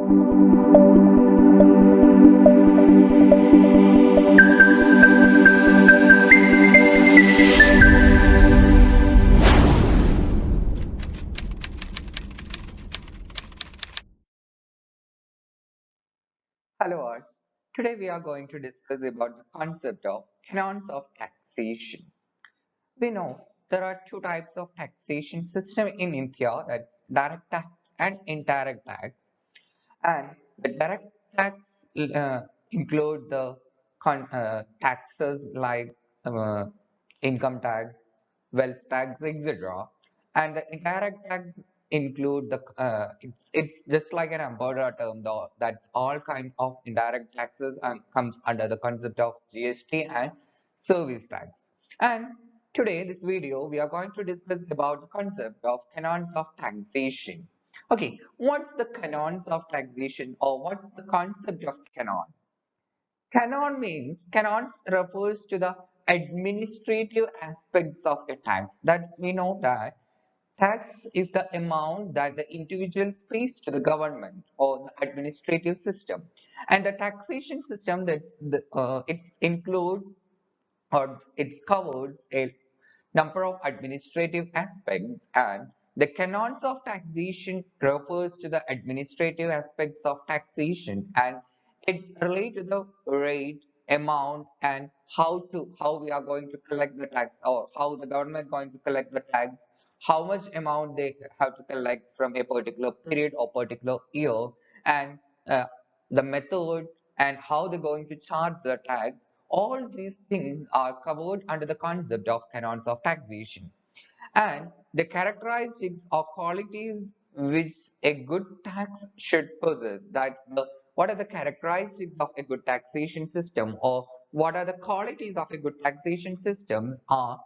Hello all. Today we are going to discuss about the concept of canons of taxation. We know there are two types of taxation system in India, that's direct tax and indirect tax. And the direct tax include the taxes like uh, income tax, wealth tax, etc. And the indirect tax include the it's just like an umbrella term though, that's all kind of indirect taxes and comes under the concept of GST and service tax. And today this video we are going to discuss about the concept of canons of taxation. Okay, what's the canons of taxation or what's the concept of canon? Canons refers to the administrative aspects of a tax. That's we know that tax is the amount that the individual pays to the government or the administrative system, and the taxation system it's include or it covers a number of administrative aspects, and the canons of taxation refers to the administrative aspects of taxation, and it's related to the rate, amount, and how we are going to collect the tax, or how the government going to collect the tax, how much amount they have to collect from a particular period or particular year, and uh, the method and how they're going to charge the tax. All these things are covered under the concept of canons of taxation. And the characteristics or qualities which a good tax should possess. That's the what are the characteristics of a good taxation system, or what are the qualities of a good taxation systems are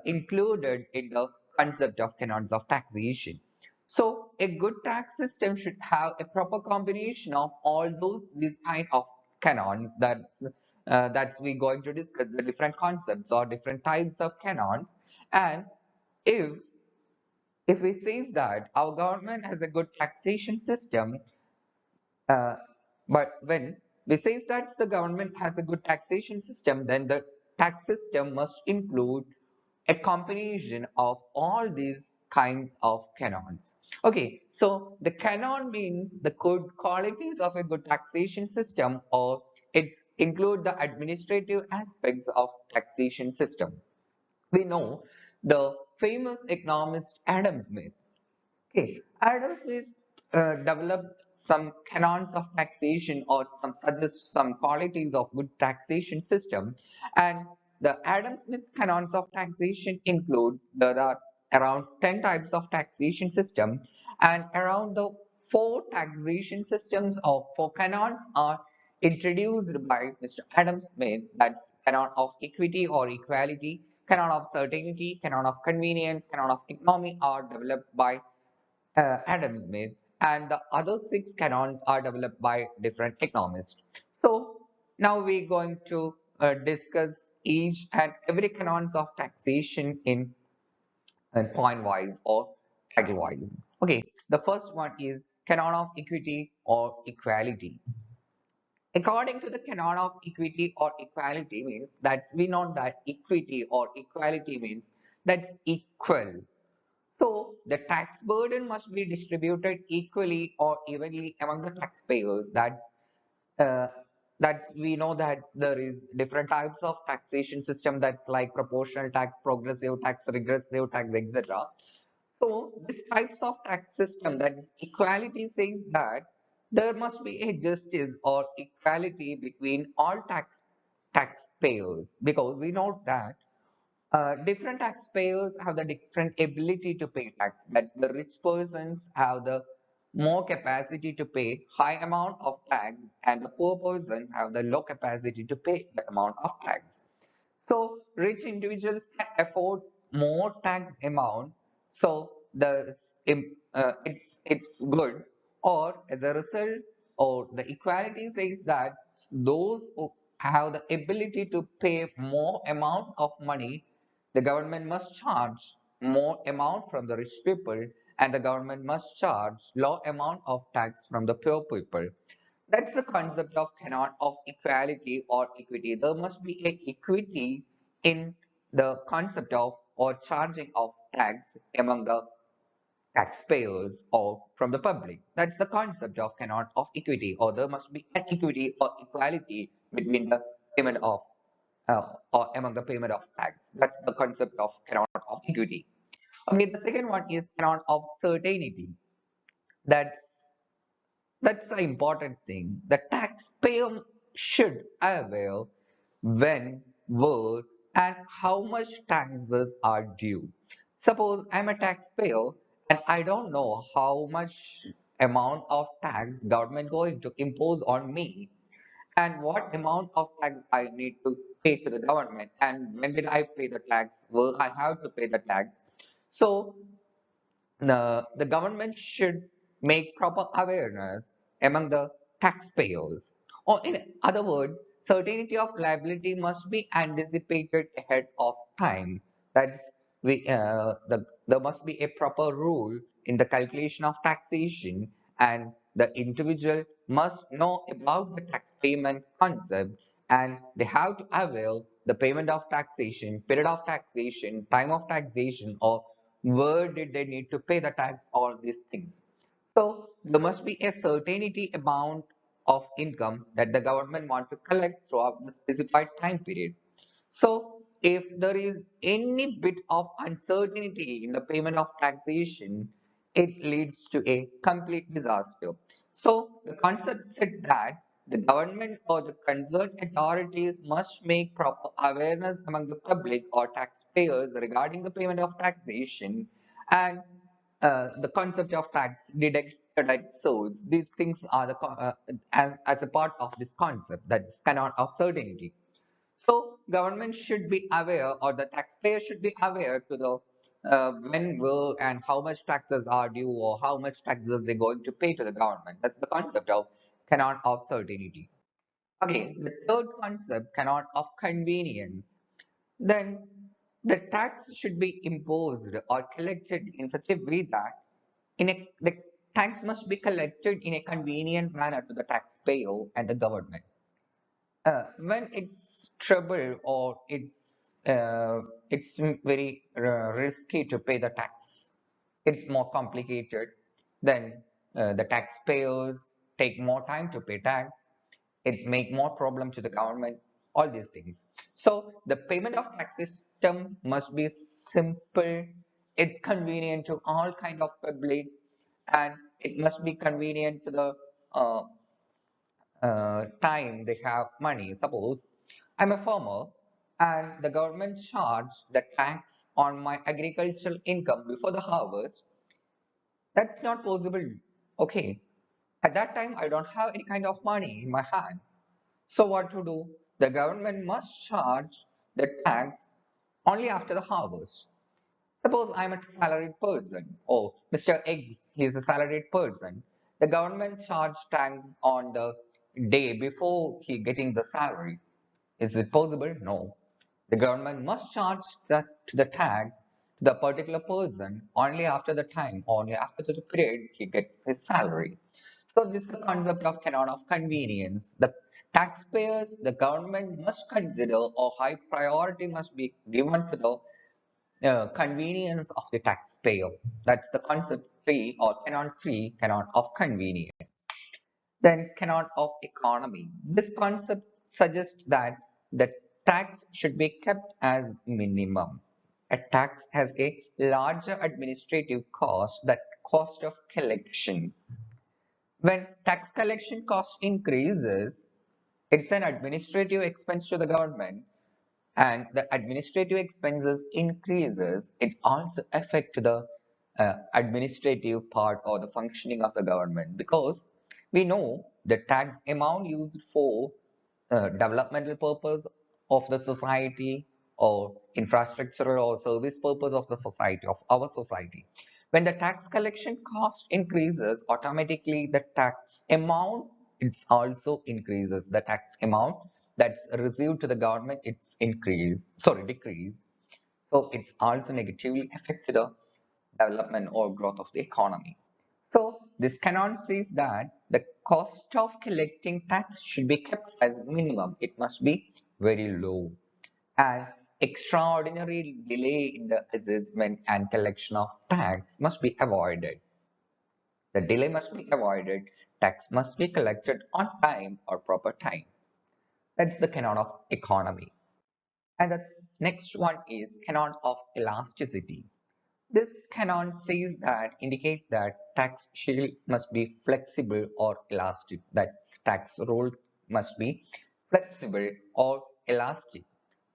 included in the concept of canons of taxation. So a good tax system should have a proper combination of all those these kind of canons. That's we going to discuss the different concepts or different types of canons. And if if we say that our government has a good taxation system, uh, but when we say that the government has a good taxation system, then the tax system must include a combination of all these kinds of canons. Okay, so the canon means the good qualities of a good taxation system, or it's include the administrative aspects of taxation system. We know the famous economist Adam Smith. Okay, Adam Smith developed some canons of taxation, or some suggest some qualities of good taxation system, and the Adam Smith's canons of taxation includes there are around 10 types of taxation system, and around the four taxation systems or four canons are introduced by Mr. Adam Smith. That's canon of equity or equality, canon of certainty, canon of convenience, canon of economy are developed by Adam Smith, and the other six canons are developed by different economists. So now we're going to discuss each and every canons of taxation in point wise or title wise. Okay, the first one is canon of equity or equality. According to the canon of equity or equality means that we know that equity or equality means that's equal. So the tax burden must be distributed equally or evenly among the taxpayers. Uh, that's we know that there is different types of taxation system, that's like proportional tax, progressive tax, regressive tax, etc. So this types of tax system, that is equality, says that there must be a justice or equality between all taxpayers, because we know that different taxpayers have the different ability to pay tax. That's the rich persons have the more capacity to pay high amount of tax, and the poor persons have the low capacity to pay the amount of tax. So rich individuals can afford more tax amount. So it's good. Or as a result, or the equality says that those who have the ability to pay more amount of money, the government must charge more amount from the rich people, and the government must charge low amount of tax from the poor people. That's the concept of canon of equality or equity. There must be a equity in the concept of or charging of tax among the taxpayers or from the public. That's the concept of canon of equity, or there must be an equity or equality between the payment of or among the payment of tax. That's the concept of canon of equity. Okay, the second one is canon of certainty. That's that's the important thing. The taxpayer should aware when, where, and how much taxes are due. Suppose I'm a taxpayer and I don't know how much amount of tax government going to impose on me and what amount of tax I need to pay to the government and when did I pay the tax, where I have to pay the tax. So the government should make proper awareness among the taxpayers. Or, in other words, certainty of liability must be anticipated ahead of time. That's there must be a proper rule in the calculation of taxation, and the individual must know about the tax payment concept, and they have to avail the payment of taxation, period of taxation, time of taxation, or where did they need to pay the tax, all these things. So there must be a certainty amount of income that the government want to collect throughout the specified time period. So if there is any bit of uncertainty in the payment of taxation, it leads to a complete disaster. So the concept said that the government or the concerned authorities must make proper awareness among the public or taxpayers regarding the payment of taxation, and the concept of tax deducted at source. These things are as a part of this concept that's cannot of certainty. So government should be aware, or the taxpayer should be aware to the when, where, and how much taxes are due, or how much taxes they're going to pay to the government. That's the concept of canon of certainty. Again, the third concept, canon of convenience. Then the tax should be imposed or collected in such a way that the tax must be collected in a convenient manner to the taxpayer and the government. When it's trouble or it's very risky to pay the tax, it's more complicated. Then the taxpayers take more time to pay tax. It's make more problem to the government. All these things. So the payment of tax system must be simple. It's convenient to all kind of public, and it must be convenient to the uh, time they have money. Suppose I'm a farmer and the government charge the tax on my agricultural income before the harvest. That's not possible. Okay. At that time, I don't have any kind of money in my hand. So what to do? The government must charge the tax only after the harvest. Suppose I'm a salaried person, or Mr. X, he's a salaried person. The government charge tax on the day before he getting the salary. Is it possible? No. The government must charge that to the tax to the particular person only after the time, only after the period he gets his salary. So this is the concept of canon of convenience. The taxpayers, the government must consider, or high priority must be given to the convenience of the taxpayer. That's the concept three, or canon three, canon of convenience. Then canon of economy. This concept suggests that the tax should be kept as minimum. A tax has a larger administrative cost, that cost of collection. When tax collection cost increases, it's an administrative expense to the government, and the administrative expenses increases, it also affect the administrative part or the functioning of the government, because we know the tax amount used for developmental purpose of the society, or infrastructural or service purpose of the society, of our society. When the tax collection cost increases, automatically the tax amount it's also increases. The tax amount that's received to the government, it's decreased. So it's also negatively affect the development or growth of the economy. So this canon says that the cost of collecting tax should be kept as minimum. It must be very low. And extraordinary delay in the assessment and collection of tax must be avoided. The delay must be avoided. Tax must be collected on time or proper time. That's the canon of economy. And the next one is canon of elasticity. This canon says that indicate that tax shield must be flexible or elastic. That tax roll must be flexible or elastic.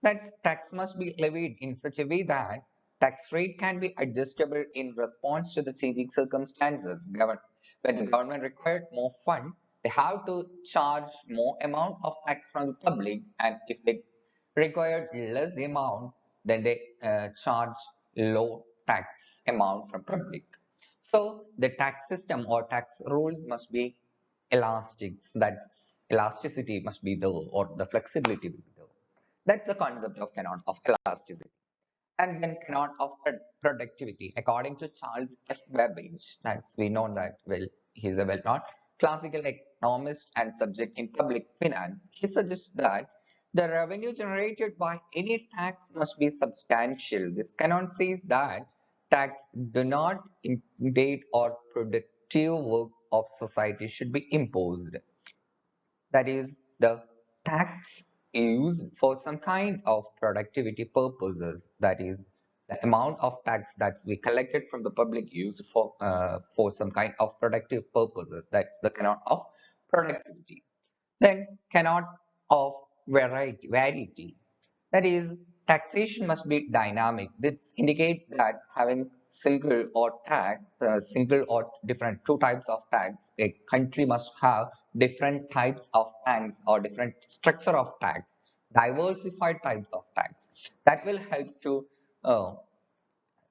That tax must be levied in such a way that tax rate can be adjustable in response to the changing circumstances. When the government required more fund, they have to charge more amount of tax from the public, and if they required less amount, then they charge low tax amount from public. So the tax system or tax rules must be elastic. That's elasticity must be there, or the flexibility will be there. That's the concept of canon of elasticity. And then canon of productivity, according to Charles F. Babbage, that's we know that well, he's a well-known classical economist and subject in public finance. He suggests that the revenue generated by any tax must be substantial. This canon says that tax do not impede or productive work of society should be imposed. That is, the tax used for some kind of productivity purposes. That is, the amount of tax that we collected from the public used for some kind of productive purposes. That's the canon of productivity. Then canon of variety. That is, taxation must be dynamic. This indicates that having single or different two types of tax, a country must have different types of tax or different structure of tax, diversified types of tax. That will uh,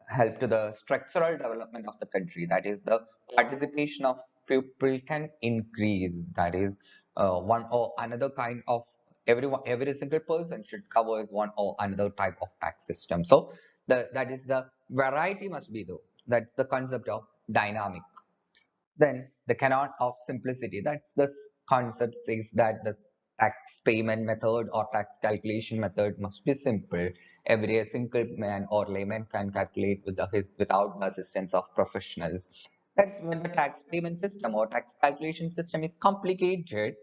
help to the structural development of the country. That is, the participation of people can increase. That is, one or another kind of every single person should cover one or another type of tax system. So that is the variety must be there. That's the concept of dynamic. Then the canon of simplicity. That's the concept says that the tax payment method or tax calculation method must be simple. Every single man or layman can calculate without the assistance of professionals. That's when the tax payment system or tax calculation system is complicated.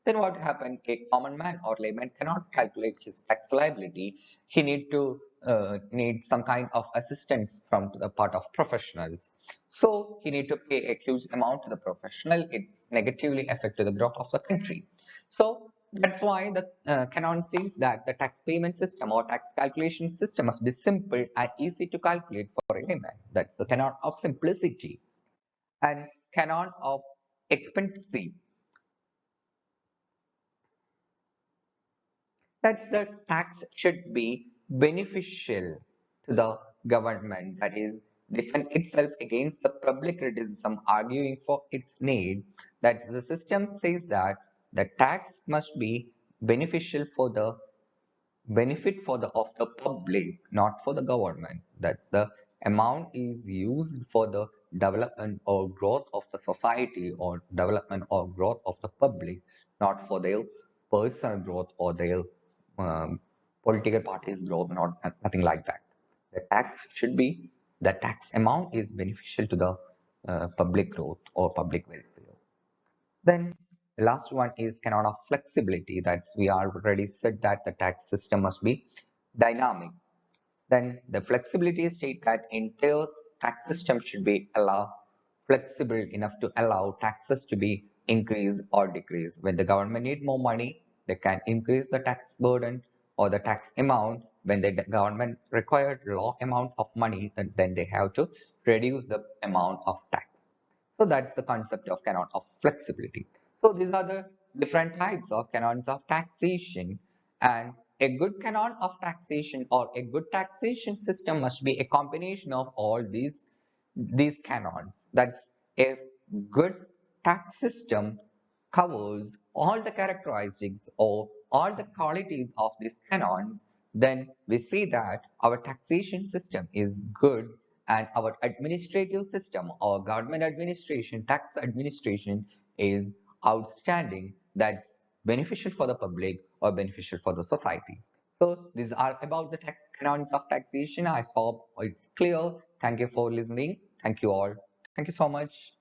Then what happened? A common man or layman cannot calculate his tax liability. He need some kind of assistance from the part of professionals. So he need to pay a huge amount to the professional. It's negatively affect to the growth of the country. So that's why the canon says that the tax payment system or tax calculation system must be simple and easy to calculate for a layman. That's the canon of simplicity. And canon of expediency. That's the tax should be beneficial to the government, that is, defend itself against the public criticism, arguing for its need. That the system says that the tax must be beneficial for the benefit for the of the public, not for the government. That's the amount is used for the development or growth of the society or development or growth of the public, not for their personal growth or their um, political parties growth, not nothing like that. The tax should be the tax amount is beneficial to the public growth or public welfare. Then the last one is canon of flexibility. That's we already said that the tax system must be dynamic. Then the flexibility state that entire tax system should be flexible enough to allow taxes to be increased or decreased. When the government need more money, they can increase the tax burden or the tax amount. When the government required low amount of money, then they have to reduce the amount of tax. So that's the concept of canon of flexibility. So these are the different types of canons of taxation. And a good canon of taxation or a good taxation system must be a combination of all these canons. That's a good tax system covers all the characteristics or all the qualities of these canons, then we see that our taxation system is good and our administrative system or government administration, tax administration is outstanding, that's beneficial for the public or beneficial for the society. So these are about the canons of taxation. I hope it's clear. Thank you for listening. Thank you all. Thank you so much.